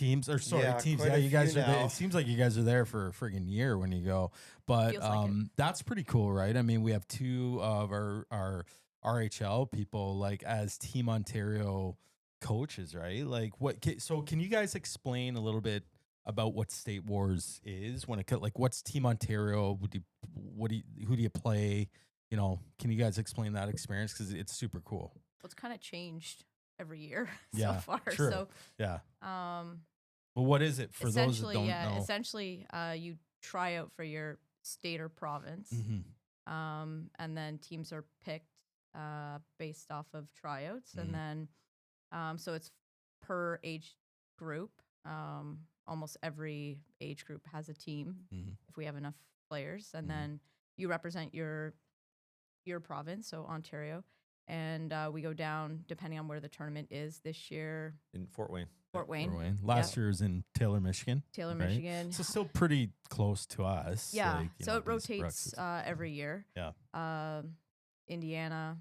Yeah, you guys are there. It seems like you guys are there for a friggin' year when you go, but like that's pretty cool, right? I mean, we have two of our RHL people like as Team Ontario coaches, right? Like so can you guys explain a little bit about what State Wars is when it like what's Team Ontario? Who do you play? Can you guys explain that experience? Because it's super cool. Well, it's kind of changed every year so far. True. So yeah. Well, what is it for those that don't know? Essentially, you try out for your state or province, and then teams are picked based off of tryouts, and then so it's per age group. Almost every age group has a team if we have enough players, and then you represent your province, so Ontario. And we go down depending on where the tournament is this year. In Fort Wayne. Last year was in Taylor, Michigan. Michigan. So still pretty close to us. Yeah. So it rotates every year. Yeah. Indiana.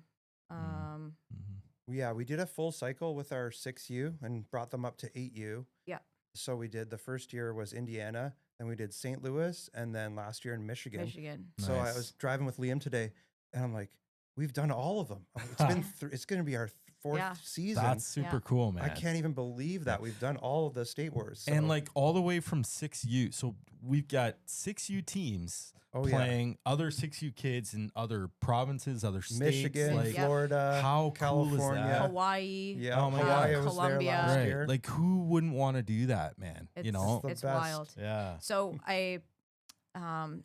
Yeah, we did a full cycle with our 6U and brought them up to 8U. Yeah. So we did the first year was Indiana, then we did St. Louis, and then last year in Michigan. So I was driving with Liam today, and I'm like, we've done all of them. It's been it's going to be our fourth season. That's super cool, man. I can't even believe that we've done all of the State Wars. So. And like all the way from 6U. So we've got 6U teams playing other 6U kids in other provinces, other states. Michigan, Florida, how California, cool is that? Hawaii. Yeah, Hawaii was Colombia. there last year. Like who wouldn't want to do that, man? It's wild. Yeah. So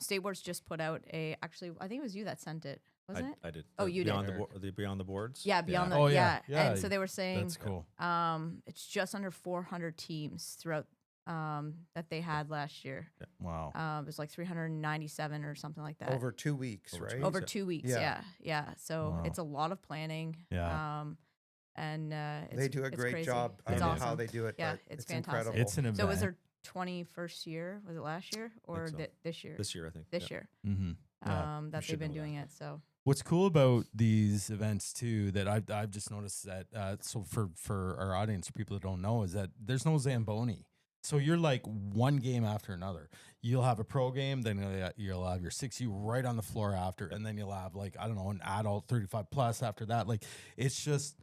State Wars just put out actually, I think it was you that sent it. Wasn't it? I did. Oh, you did. The Beyond the Boards? Yeah, Beyond the yeah. And so they were saying that's cool. It's just under 400 teams throughout that they had last year. Yeah. Wow. It was like 397 or something like that. Over 2 weeks, right? Over 2 weeks, yeah. So Wow. it's a lot of planning. Yeah. And they do a great crazy. job. I It's don't know awesome. how they do it. Yeah, but it's it's fantastic. incredible. It's an event. So it was their 21st year. Was it last year or so. this year? This year, I think. This year. Mm-hmm. That they've been doing it. So what's cool about these events too that I've just noticed that so for our audience, for people that don't know, is that there's no Zamboni. So you're like one game after another. You'll have a pro game, then you'll have your 6U right on the floor after, and then you'll have like, I don't know, an adult 35 plus after that. Like it's just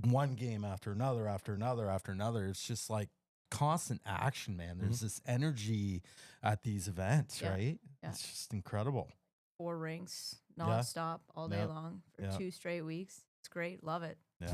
one game after another, after another, after another. It's just like constant action, man. There's this energy at these events, right? Yeah. It's just incredible. 4 rinks nonstop all day long for 2 straight weeks. It's great. Love it. Yeah.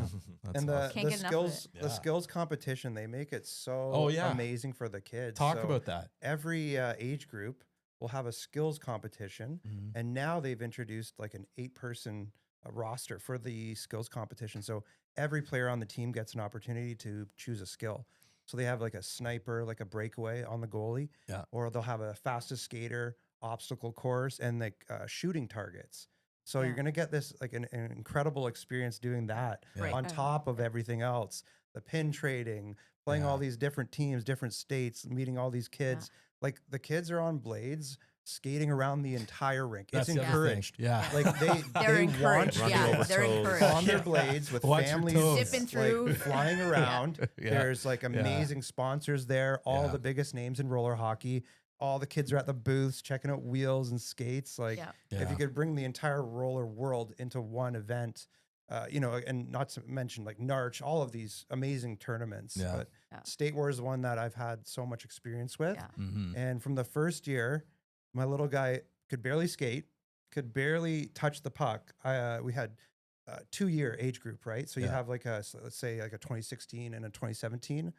And Can't get enough of it. the skills competition, they make it so amazing for the kids. Talk about that. Every age group will have a skills competition, and now they've introduced like an 8-person roster for the skills competition. So every player on the team gets an opportunity to choose a skill. So they have like a sniper, like a breakaway on the goalie, or they'll have a fastest skater, obstacle course, and like shooting targets. So you're going to get this like an incredible experience doing that on top of everything else. The pin trading, playing all these different teams, different states, meeting all these kids. Like the kids are on blades skating around the entire rink. That's it's encouraged. Like they're encouraged. They're encouraged on their blades with families zipping through, like, flying around. There's like amazing sponsors there. All the biggest names in roller hockey. All the kids are at the booths checking out wheels and skates. Like if you could bring the entire roller world into one event, and not to mention like Narch, all of these amazing tournaments. But State War is one that I've had so much experience with. And from the first year, my little guy could barely skate, could barely touch the puck. We had 2-year age group, right? So you have like let's say like a 2016 and a 2017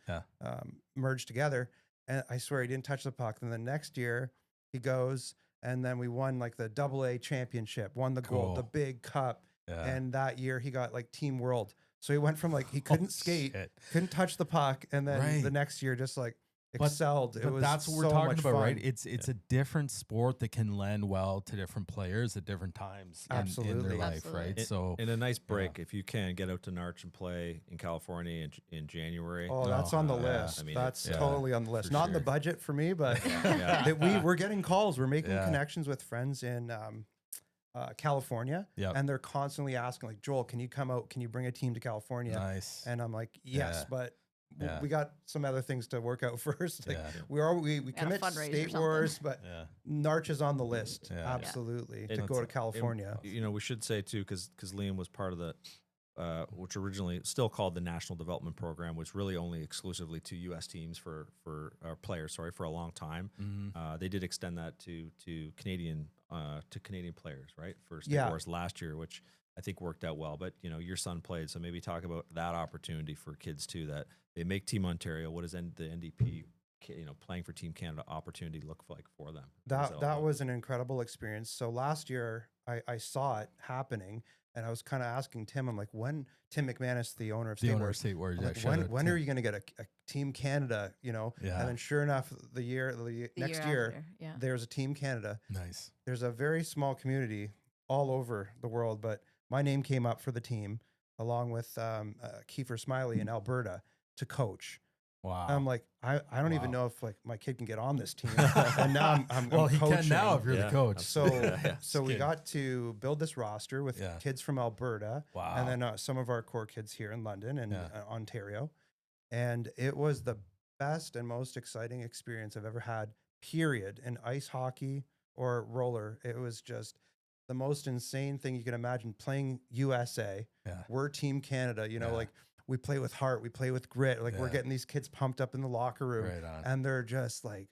merged together. And I swear he didn't touch the puck. Then the next year he goes, and then we won like the AA championship, won the gold, the big cup. And that year he got like Team World. So he went from like, he couldn't skate, couldn't touch the puck. And then the next year just like excelled. But that's what we're talking about, right? It's a different sport that can lend well to different players at different times in their life, right? So in a nice break, if you can get out to Narch and play in California in January. Oh, that's on the list. I mean, that's totally on the list. Not in the budget for me, but we're getting calls. We're making connections with friends in California, and they're constantly asking like, Joel, can you come out? Can you bring a team to California? Nice. And I'm like, yes, but we got some other things to work out first. Like we commit to State Wars, but Narch is on the list. Absolutely. To go to California. We should say too, because Liam was part of the which originally still called the National Development Program, was really only exclusively to U.S. teams for players. For a long time. They did extend that to Canadian players, right? For State Wars last year, which I think worked out well. But your son played, so maybe talk about that opportunity for kids too. That they make Team Ontario. What does the NDP, playing for Team Canada opportunity look like for them? That was an incredible experience. So last year I saw it happening. And I was kind of asking Tim, I'm like, when Tim McManus, the owner of State Wars, when are you going to get a Team Canada, And then sure enough, the next year, there's a Team Canada. Nice. There's a very small community all over the world, but my name came up for the team along with Kiefer Smiley in Alberta to coach. Wow. I'm like, I don't even know if like my kid can get on this team. And now I'm he coaching. Can now if you're the coach. So we got to build this roster with kids from Alberta, and then some of our core kids here in London and Ontario, and it was the best and most exciting experience I've ever had. Period. In ice hockey or roller, it was just the most insane thing you can imagine. Playing USA, we're Team Canada. Like. We play with heart. We play with grit. Like we're getting these kids pumped up in the locker room, and they're just like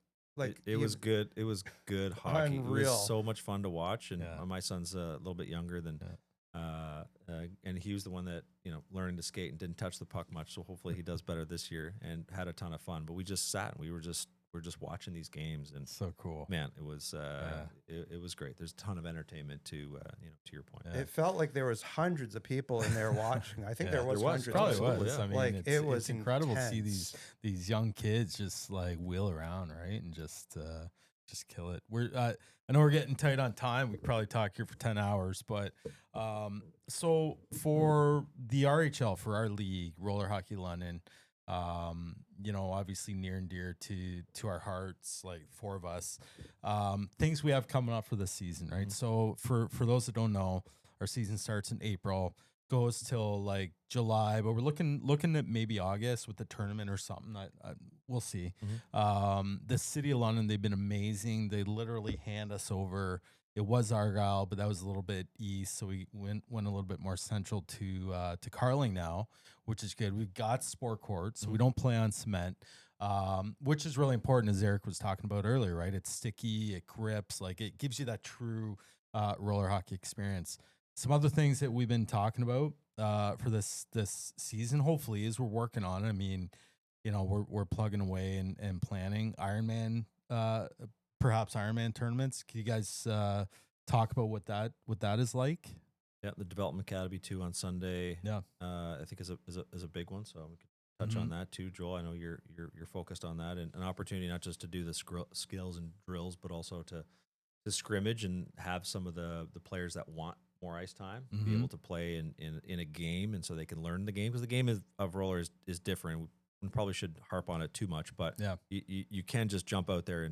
it was good. It was good hockey. Unreal. It was so much fun to watch. And my son's a little bit younger than, and he was the one that learning to skate and didn't touch the puck much. So hopefully he does better this year and had a ton of fun. But we just sat and we're just watching these games, and so cool, man. It was it was great. There's a ton of entertainment to your point. It felt like there was hundreds of people in there watching. I think there was hundreds. Probably was. I mean, like it was incredible intense. to see these young kids just like wheel around, right, and just kill it. I know we're getting tight on time. We could probably talk here for 10 hours, but so for the RHL, for our league, Roller Hockey London. Obviously near and dear to our hearts, like 4 of us. Things we have coming up for this season, right? Mhm. So for those that don't know, our season starts in April, goes till like July, but we're looking at maybe August with the tournament or something. We'll see. The City of London, they've been amazing. They literally hand us over. It was Argyle, but that was a little bit east, so we went a little bit more central to Carling now, which is good. We've got sport courts, so we don't play on cement, which is really important, as Eric was talking about earlier, right? It's sticky, it grips, like it gives you that true roller hockey experience. Some other things that we've been talking about for this season, hopefully, is we're working on it. I mean, we're plugging away and planning Ironman, perhaps Ironman tournaments. Can you guys talk about what that is like? Yeah, the Development Academy too on Sunday. Yeah, I think is a big one. So we could touch on that too, Joel. I know you're focused on that, and an opportunity not just to do the skills and drills, but also to scrimmage and have some of the players that want more ice time be able to play in a game, and so they can learn the game, because the game of roller is different. We probably should harp on it too much, but yeah, you can just jump out there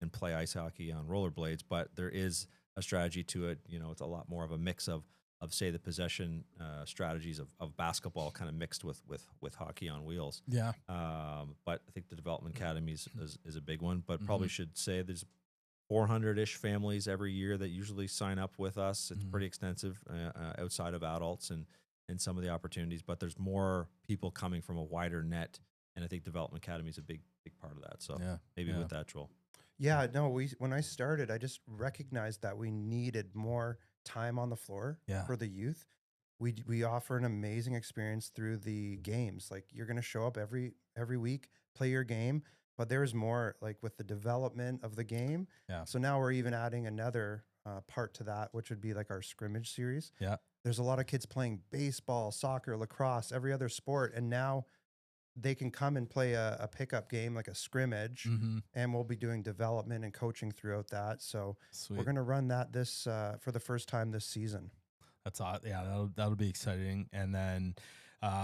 and play ice hockey on rollerblades, but there is a strategy to it. It's a lot more of a mix of say the possession strategies of basketball kind of mixed with hockey on wheels. Yeah. But I think the Development Academy is a big one, but probably should say there's 400-ish families every year that usually sign up with us. It's pretty extensive outside of adults and some of the opportunities, but there's more people coming from a wider net, and I think Development Academy is a big part of that. So maybe with that, Joel. Yeah, no, when I started, I just recognized that we needed more time on the floor for the youth. We offer an amazing experience through the games. Like, you're going to show up every week, play your game, but there's more, like, with the development of the game. Yeah. So now we're even adding another part to that, which would be like our scrimmage series. Yeah. There's a lot of kids playing baseball, soccer, lacrosse, every other sport, and now they can come and play a pickup game, like a scrimmage, and we'll be doing development and coaching throughout that. So we're going to run that this for the first time this season. That's odd. Yeah, that'll be exciting. And then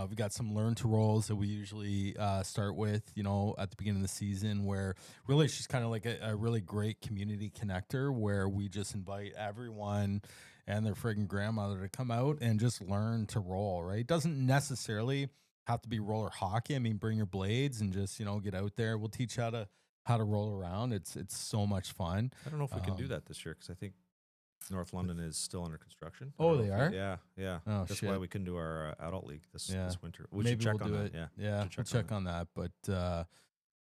we've got some learn to rolls that we usually start with, at the beginning of the season, where really it's just kind of like a really great community connector, where we just invite everyone and their friggin' grandmother to come out and just learn to roll, right? It doesn't necessarily have to be roller hockey. I mean, bring your blades and just, get out there. We'll teach how to roll around. It's so much fun. I don't know if we can do that this year, because I think North London is still under construction. Oh, they are? Yeah. Oh, That's shit. why we couldn't do our adult league this winter. We Maybe should check we'll on do that. it. Yeah. We'll check on that. But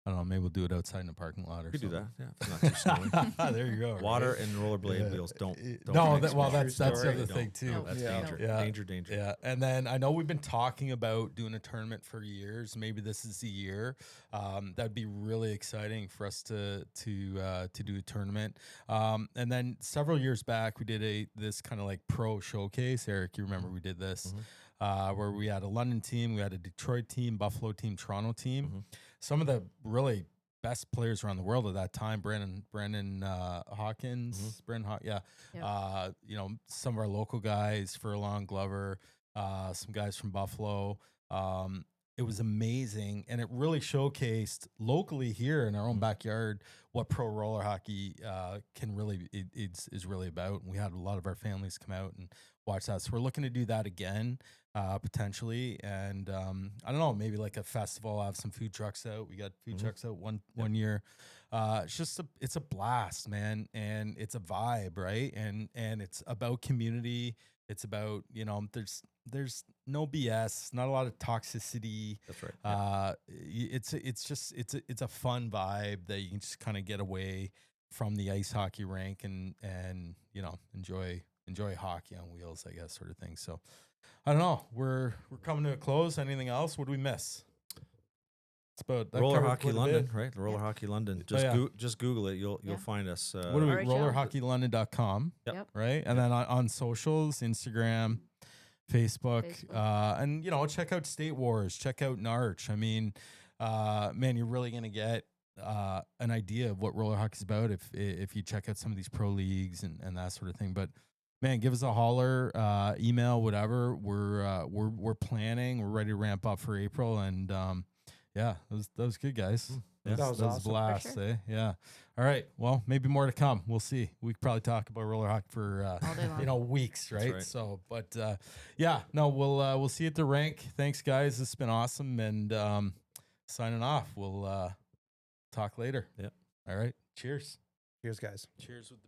I don't know. Maybe we'll do it outside in the parking lot or We could something. do that. Yeah, if it's not too snowy. There you go. Water and rollerblade wheels don't No, mix, well, man. that's the Story. other thing too. No, that's danger. Yeah. Danger. Yeah, and then I know we've been talking about doing a tournament for years. Maybe this is the year. That'd be really exciting for us to do a tournament. And then several years back, we did this kind of like pro showcase. Eric, you remember we did this, where we had a London team, we had a Detroit team, Buffalo team, Toronto team. Some of the really best players around the world at that time, Brandon Hawkins, Yep. Some of our local guys, Furlong, Glover, some guys from Buffalo. It was amazing, and it really showcased locally here in our own backyard what pro roller hockey can really is really about. And we had a lot of our families come out and watch that. So we're looking to do that again, potentially. And I don't know, maybe like a festival. Have some food trucks out. We got food trucks out one year. It's a blast, man, and it's a vibe, right? And it's about community. It's about, there's no BS, not a lot of toxicity. That's right. It's a fun vibe that you can just kind of get away from the ice hockey rink and enjoy hockey on wheels, I guess, sort of thing. So I don't know. We're coming to a close. Anything else? What do we miss? It's about that Roller covered Hockey quite a London, bit. right? Roller Hockey London. yeah. Just Google it. You'll find us. What do we? RHL. Rollerhockeylondon.com. Yep. Right, and then on socials, Instagram, Facebook. And check out State Wars. Check out Narch. I mean, man, you're really gonna get an idea of what roller hockey's about if you check out some of these pro leagues and that sort of thing. But man, give us a holler, email, whatever. We're planning. We're ready to ramp up for April, and Yeah, that was good, guys. Yeah. That was a awesome. blast, sure. eh? Yeah. All right. Well, maybe more to come. We'll see. We could probably talk about roller hockey for All day long. weeks, right? right. So, but yeah, no, we'll see you at the rink. Thanks, guys. It's been awesome, and signing off. We'll talk later. Yeah. All right. Cheers. Cheers, guys. Cheers with the.